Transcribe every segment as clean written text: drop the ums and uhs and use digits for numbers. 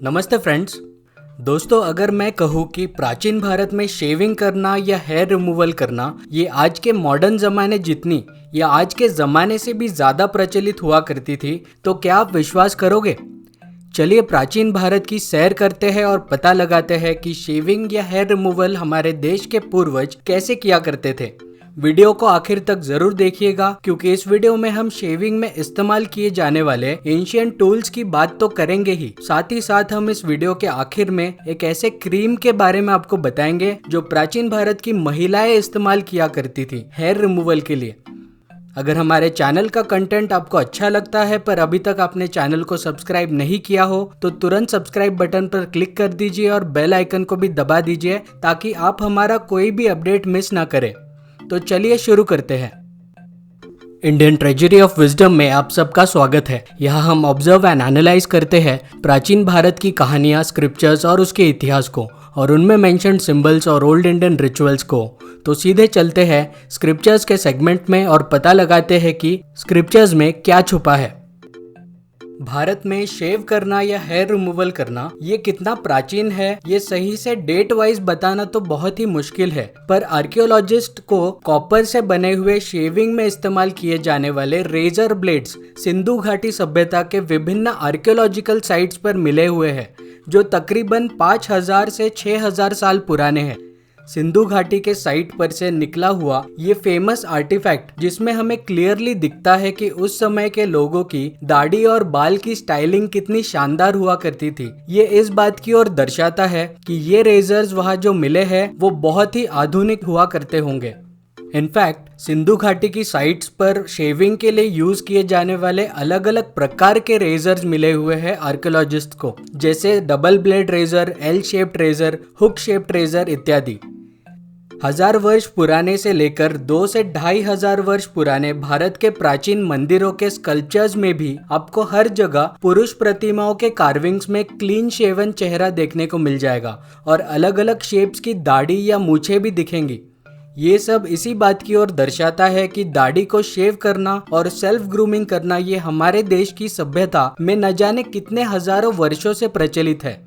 नमस्ते फ्रेंड्स। दोस्तों, अगर मैं कहूँ कि प्राचीन भारत में शेविंग करना या हेयर रिमूवल करना ये आज के मॉडर्न ज़माने जितनी या आज के ज़माने से भी ज़्यादा प्रचलित हुआ करती थी, तो क्या आप विश्वास करोगे? चलिए प्राचीन भारत की सैर करते हैं और पता लगाते हैं कि शेविंग या हेयर रिमूवल हमारे देश के पूर्वज कैसे किया करते थे। वीडियो को आखिर तक जरूर देखिएगा, क्योंकि इस वीडियो में हम शेविंग में इस्तेमाल किए जाने वाले एंशिएंट टूल्स की बात तो करेंगे ही, साथ ही साथ हम इस वीडियो के आखिर में एक ऐसे क्रीम के बारे में आपको बताएंगे जो प्राचीन भारत की महिलाएं इस्तेमाल किया करती थी हेयर रिमूवल के लिए। अगर हमारे चैनल का कंटेंट आपको अच्छा लगता है पर अभी तक आपने चैनल को सब्सक्राइब नहीं किया हो, तो तुरंत सब्सक्राइब बटन पर क्लिक कर दीजिए और बेल आइकन को भी दबा दीजिए ताकि आप हमारा कोई भी अपडेट मिस ना करें। तो चलिए शुरू करते हैं। इंडियन ट्रेजरी ऑफ विजडम में आप सबका स्वागत है। यहाँ हम ऑब्जर्व एंड एनालाइज करते हैं प्राचीन भारत की कहानियाँ, स्क्रिप्चर्स और उसके इतिहास को, और उनमें मेंशन्ड सिंबल्स और ओल्ड इंडियन रिचुअल्स को। तो सीधे चलते हैं स्क्रिप्चर्स के सेगमेंट में और पता लगाते हैं कि स्क्रिप्चर्स में क्या छुपा है। भारत में शेव करना या हेयर रिमूवल करना ये कितना प्राचीन है, ये सही से डेट वाइज बताना तो बहुत ही मुश्किल है, पर आर्कियोलॉजिस्ट को कॉपर से बने हुए शेविंग में इस्तेमाल किए जाने वाले रेजर ब्लेड्स सिंधु घाटी सभ्यता के विभिन्न आर्कियोलॉजिकल साइट्स पर मिले हुए हैं, जो तकरीबन 5000 से 6000 साल पुराने हैं। सिंधु घाटी के साइट पर से निकला हुआ ये फेमस आर्टिफैक्ट, जिसमें हमें क्लियरली दिखता है कि उस समय के लोगों की दाढ़ी और बाल की स्टाइलिंग कितनी शानदार हुआ करती थी, ये इस बात की ओर दर्शाता है कि ये रेजर्स वहाँ जो मिले हैं वो बहुत ही आधुनिक हुआ करते होंगे। इनफैक्ट सिंधु घाटी की साइट्स पर शेविंग के लिए यूज किए जाने वाले अलग अलग प्रकार के रेजर्स मिले हुए हैं आर्कियोलॉजिस्ट को, जैसे double blade razor, L shaped razor, hook shaped razor इत्यादि। 1000 वर्ष पुराने से लेकर 2 से 2500 वर्ष पुराने भारत के प्राचीन मंदिरों के स्कल्पचर्स में भी आपको हर जगह पुरुष प्रतिमाओं के कार्विंग्स में क्लीन शेवन चेहरा देखने को मिल जाएगा, और अलग अलग शेप्स की दाढ़ी या मूछें भी दिखेंगी। ये सब इसी बात की ओर दर्शाता है कि दाढ़ी को शेव करना और सेल्फ ग्रूमिंग करना ये हमारे देश की सभ्यता में न जाने कितने हजारों वर्षों से प्रचलित है।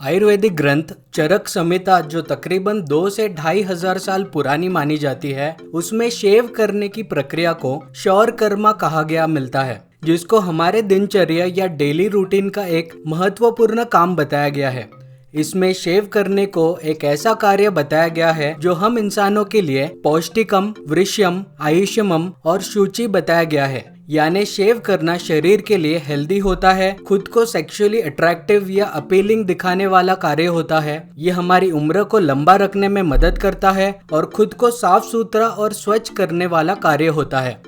आयुर्वेदिक ग्रंथ चरक संहिता, जो तकरीबन 2 से 2500 साल पुरानी मानी जाती है, उसमें शेव करने की प्रक्रिया को शौर कर्मा कहा गया मिलता है, जिसको हमारे दिनचर्या या डेली रूटीन का एक महत्वपूर्ण काम बताया गया है। इसमें शेव करने को एक ऐसा कार्य बताया गया है जो हम इंसानों के लिए पौष्टिकम, वृष्यम, आयुष्यमम और शुचि बताया गया है। यानी शेव करना शरीर के लिए हेल्दी होता है, खुद को सेक्सुअली अट्रैक्टिव या अपीलिंग दिखाने वाला कार्य होता है, ये हमारी उम्र को लंबा रखने में मदद करता है और खुद को साफ सुथरा और स्वच्छ करने वाला कार्य होता है।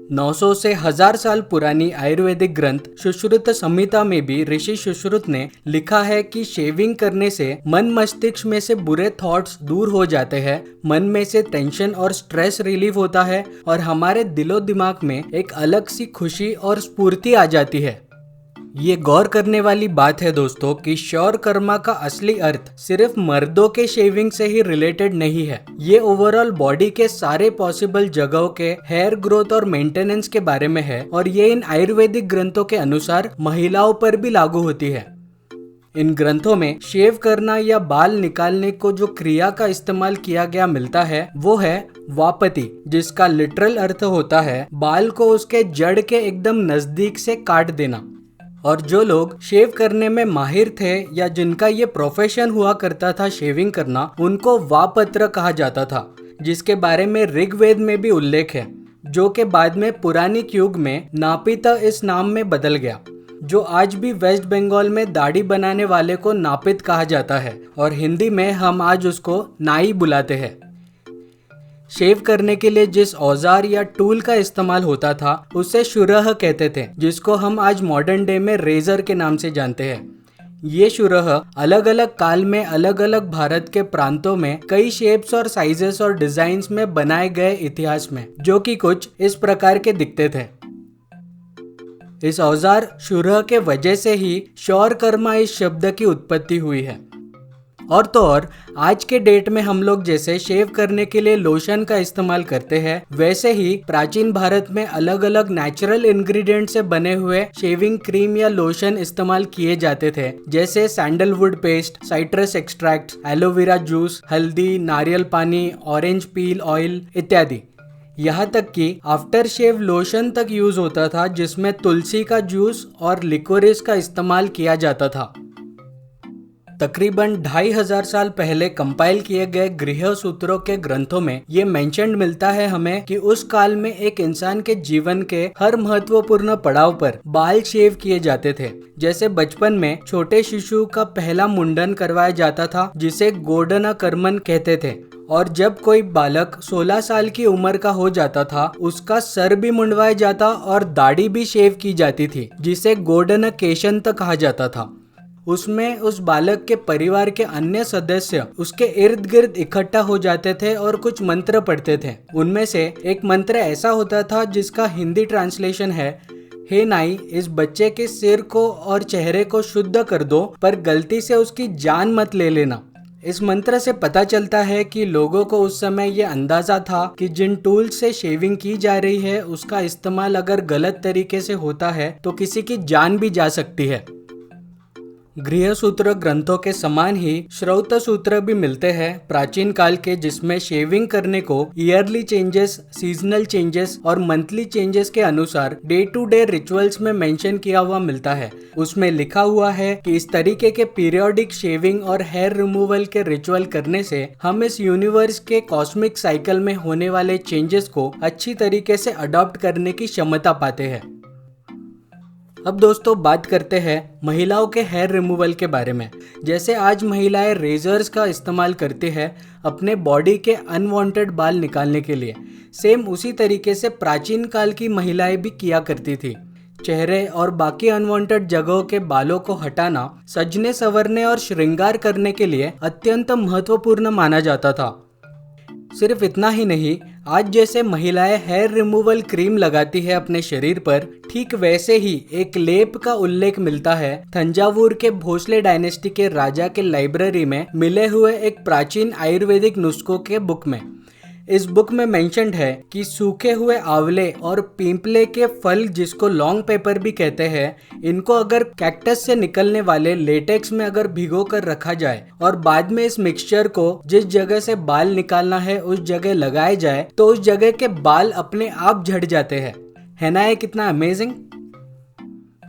900 से 1000 साल पुरानी आयुर्वेदिक ग्रंथ सुश्रुत संहिता में भी ऋषि सुश्रुत ने लिखा है कि शेविंग करने से मन मस्तिष्क में से बुरे थॉट्स दूर हो जाते हैं, मन में से टेंशन और स्ट्रेस रिलीव होता है और हमारे दिलो दिमाग में एक अलग सी खुशी और स्फूर्ति आ जाती है। ये गौर करने वाली बात है दोस्तों कि शौर कर्मा का असली अर्थ सिर्फ मर्दों के शेविंग से ही रिलेटेड नहीं है, ये ओवरऑल बॉडी के सारे पॉसिबल जगहों के हेयर ग्रोथ और मेंटेनेंस के बारे में है, और ये इन आयुर्वेदिक ग्रंथों के अनुसार महिलाओं पर भी लागू होती है। इन ग्रंथों में शेव करना या बाल निकालने को जो क्रिया का इस्तेमाल किया गया मिलता है वो है वापति, जिसका लिटरल अर्थ होता है बाल को उसके जड़ के एकदम नजदीक से काट देना। और जो लोग शेव करने में माहिर थे या जिनका ये प्रोफेशन हुआ करता था शेविंग करना, उनको वापत्र कहा जाता था, जिसके बारे में ऋग्वेद में भी उल्लेख है, जो कि बाद में पुराणिक युग में नापित इस नाम में बदल गया, जो आज भी वेस्ट बंगाल में दाढ़ी बनाने वाले को नापित कहा जाता है और हिंदी में हम आज उसको नाई बुलाते हैं। शेव करने के लिए जिस औजार या टूल का इस्तेमाल होता था उसे शुरह कहते थे, जिसको हम आज मॉडर्न डे में रेजर के नाम से जानते हैं। ये शुरह अलग अलग काल में अलग अलग भारत के प्रांतों में कई शेप्स और साइजेस और डिजाइन्स में बनाए गए इतिहास में, जो कि कुछ इस प्रकार के दिखते थे। इस औजार शुरह के वजह से ही शौर कर्मा इस शब्द की उत्पत्ति हुई है। और तो और आज के डेट में हम लोग जैसे शेव करने के लिए लोशन का इस्तेमाल करते हैं, वैसे ही प्राचीन भारत में अलग अलग नेचुरल इंग्रेडिएंट से बने हुए शेविंग क्रीम या लोशन इस्तेमाल किए जाते थे, जैसे sandalwood paste, citrus extract, aloe vera juice, हल्दी, नारियल पानी, ऑरेंज पील ऑयल इत्यादि। यहाँ तक कि आफ्टर शेव लोशन तक यूज होता था जिसमें तुलसी का जूस और लिकोरिस का इस्तेमाल किया जाता था। तकरीबन 2500 साल पहले कंपाइल किए गए गृह सूत्रों के ग्रंथों में ये मेंशन मिलता है हमें कि उस काल में एक इंसान के जीवन के हर महत्वपूर्ण पड़ाव पर बाल शेव किए जाते थे। जैसे बचपन में छोटे शिशु का पहला मुंडन करवाया जाता था जिसे गोडना कर्मन कहते थे, और जब कोई बालक 16 साल की उम्र का हो जाता था उसका सर भी मुंडवाया जाता और दाढ़ी भी शेव की जाती थी जिसे गोडन केशन तक कहा जाता था। उसमें उस बालक के परिवार के अन्य सदस्य उसके इर्द गिर्द इकट्ठा हो जाते थे और कुछ मंत्र पढ़ते थे। उनमें से एक मंत्र ऐसा होता था जिसका हिंदी ट्रांसलेशन है, हे नाई, इस बच्चे के सिर को और चेहरे को शुद्ध कर दो पर गलती से उसकी जान मत ले लेना। इस मंत्र से पता चलता है कि लोगों को उस समय ये अंदाजा था कि जिन टूल से शेविंग की जा रही है उसका इस्तेमाल अगर गलत तरीके से होता है तो किसी की जान भी जा सकती है। गृह सूत्र ग्रंथों के समान ही श्रौत सूत्र भी मिलते हैं प्राचीन काल के, जिसमें शेविंग करने को ईयरली चेंजेस, सीजनल चेंजेस और मंथली चेंजेस के अनुसार डे टू डे रिचुअल्स में मेंशन किया हुआ मिलता है। उसमें लिखा हुआ है कि इस तरीके के पीरियोडिक शेविंग और हेयर रिमूवल के रिचुअल करने से हम इस यूनिवर्स के कॉस्मिक साइकिल में होने वाले चेंजेस को अच्छी तरीके से अडॉप्ट करने की क्षमता पाते हैं। अब दोस्तों बात करते हैं महिलाओं के हेयर रिमूवल के बारे में। जैसे आज महिलाएं रेजर्स का इस्तेमाल करती है अपने बॉडी के अनवांटेड बाल निकालने के लिए, सेम उसी तरीके से प्राचीन काल की महिलाएं भी किया करती थी। चेहरे और बाकी अनवांटेड जगहों के बालों को हटाना सजने संवरने और श्रृंगार करने के लिए अत्यंत महत्वपूर्ण माना जाता था। सिर्फ इतना ही नहीं, आज जैसे महिलाएं हेयर रिमूवल क्रीम लगाती है अपने शरीर पर, ठीक वैसे ही एक लेप का उल्लेख मिलता है तंजावुर के भोसले डायनेस्टी के राजा के लाइब्रेरी में मिले हुए एक प्राचीन आयुर्वेदिक नुस्खों के बुक में। इस बुक में मेंशन्ड है कि सूखे हुए आंवले और पीपले के फल, जिसको लॉन्ग पेपर भी कहते हैं, इनको अगर कैक्टस से निकलने वाले लेटेक्स में अगर भिगो कर रखा जाए और बाद में इस मिक्सचर को जिस जगह से बाल निकालना है उस जगह लगाया जाए तो उस जगह के बाल अपने आप झड़ जाते हैं। है ना ये कितना अमेजिंग।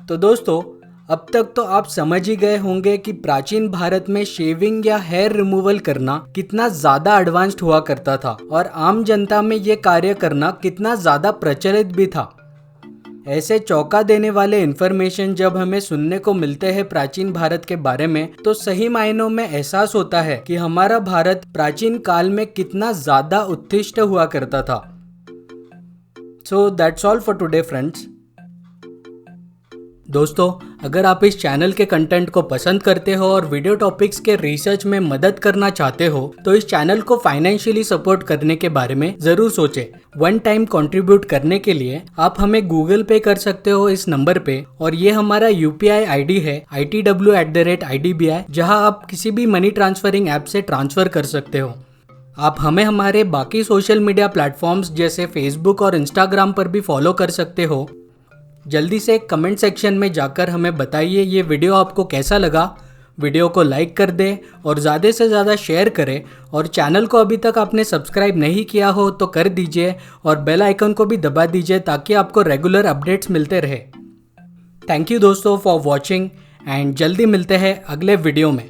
तो दोस्तों अब तक तो आप समझ ही गए होंगे कि प्राचीन भारत में शेविंग या हेयर रिमूवल करना कितना ज्यादा एडवांस्ड हुआ करता था और आम जनता में ये कार्य करना कितना ज्यादा प्रचलित भी था। ऐसे चौंका देने वाले इन्फॉर्मेशन जब हमें सुनने को मिलते हैं प्राचीन भारत के बारे में, तो सही मायनों में एहसास होता है कि हमारा भारत प्राचीन काल में कितना ज्यादा उत्कृष्ट हुआ करता था। So that's all for today friends. दोस्तों अगर आप इस चैनल के कंटेंट को पसंद करते हो और वीडियो टॉपिक्स के रिसर्च में मदद करना चाहते हो तो इस चैनल को फाइनेंशियली सपोर्ट करने के बारे में जरूर सोचें। वन टाइम कंट्रीब्यूट करने के लिए आप हमें गूगल पे कर सकते हो इस नंबर पे, और ये हमारा UPI ID है ITW@IDBI, जहां आप किसी भी मनी ट्रांसफरिंग ऐप से ट्रांसफर कर सकते हो। आप हमें हमारे बाकी सोशल मीडिया प्लेटफॉर्म्स जैसे फेसबुक और इंस्टाग्राम पर भी फॉलो कर सकते हो। जल्दी से कमेंट सेक्शन में जाकर हमें बताइए ये वीडियो आपको कैसा लगा। वीडियो को लाइक कर दें और ज़्यादा से ज़्यादा शेयर करें, और चैनल को अभी तक आपने सब्सक्राइब नहीं किया हो तो कर दीजिए और बेल आइकन को भी दबा दीजिए ताकि आपको रेगुलर अपडेट्स मिलते रहे। थैंक यू दोस्तों फॉर वॉचिंग एंड जल्दी मिलते हैं अगले वीडियो में।